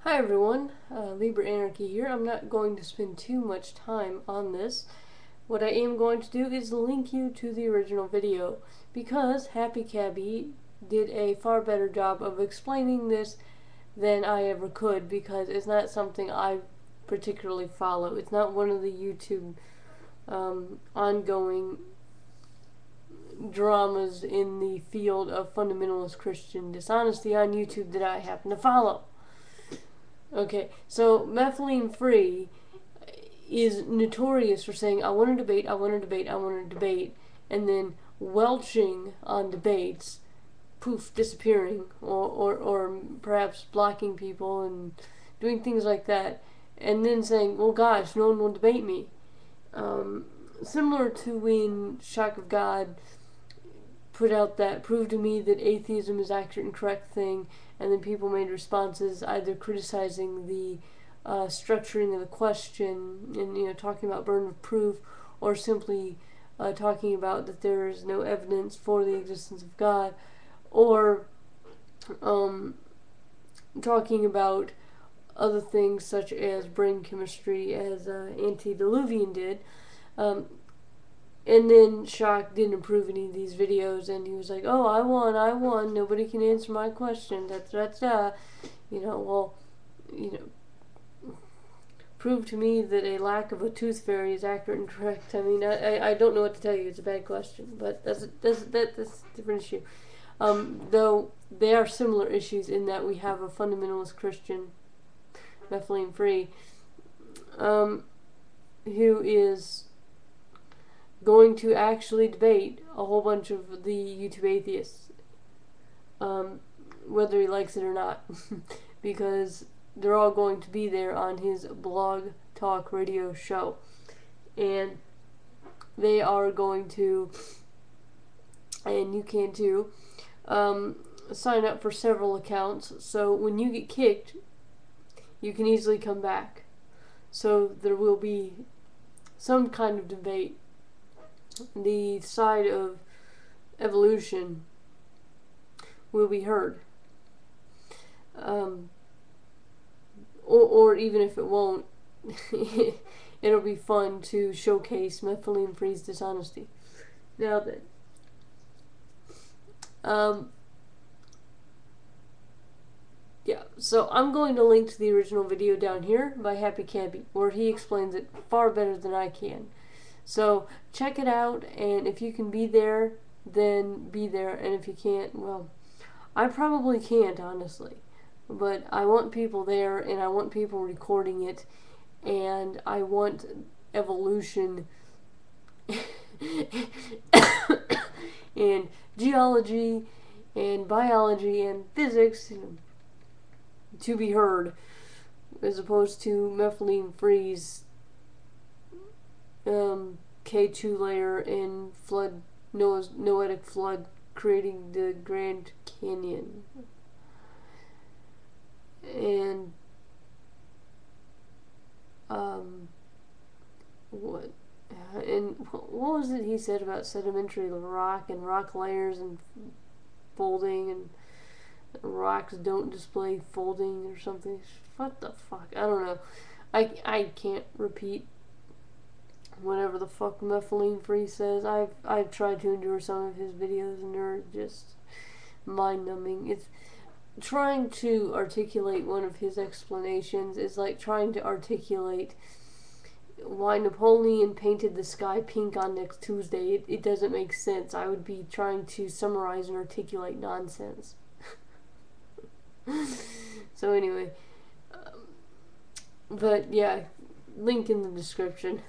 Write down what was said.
Hi everyone, LiberAnarchy here. I'm not going to spend too much time on this. What I am going to do is link you to the original video, because Happy Cabby did a far better job of explaining this than I ever could, because it's not something I particularly follow. It's not one of the YouTube ongoing dramas in the field of fundamentalist Christian dishonesty on YouTube that I happen to follow. Okay, so Methylene Free is notorious for saying, I want to debate, I want to debate, I want to debate, and then welching on debates, poof, disappearing, or perhaps blocking people and doing things like that, and then saying, well gosh, no one will debate me. Similar to when Shock of God put out that prove to me that atheism is accurate and correct thing, and then people made responses either criticizing the structuring of the question and talking about burden of proof, or simply talking about that there is no evidence for the existence of God, or talking about other things such as brain chemistry, as Antediluvian did. And then Shock didn't approve any of these videos, and he was like, oh, I won, nobody can answer my question, well, prove to me that a lack of a tooth fairy is accurate and correct. I mean, I don't know what to tell you, it's a bad question, but that's a different issue. Though they are similar issues in that we have a fundamentalist Christian, Methylene Free, who is going to actually debate a whole bunch of the YouTube atheists, whether he likes it or not, because they're all going to be there on his blog talk radio show, and they are going to, and you can too, sign up for several accounts, so when you get kicked, you can easily come back. So there will be some kind of debate. The side of evolution will be heard. Or even if it won't, it'll be fun to showcase Methylene Free's dishonesty. Now then, yeah, so I'm going to link to the original video down here by Happy Cabby, where he explains it far better than I can. So check it out, and if you can be there, then be there, and if you can't, well, I probably can't, honestly, but I want people there, and I want people recording it, and I want evolution and geology and biology and physics to be heard, as opposed to Methylene Free's K2 layer in flood, Noah's noetic flood, creating the Grand Canyon. And what was it he said about sedimentary rock and rock layers and folding, and rocks don't display folding or something? What the fuck? I don't know. I can't repeat whatever the fuck Methylene Free says. I've tried to endure some of his videos, and they're just mind-numbing. It's trying to articulate one of his explanations is like trying to articulate why Napoleon painted the sky pink on next Tuesday. It doesn't make sense. I would be trying to summarize and articulate nonsense. So anyway, but yeah, link in the description.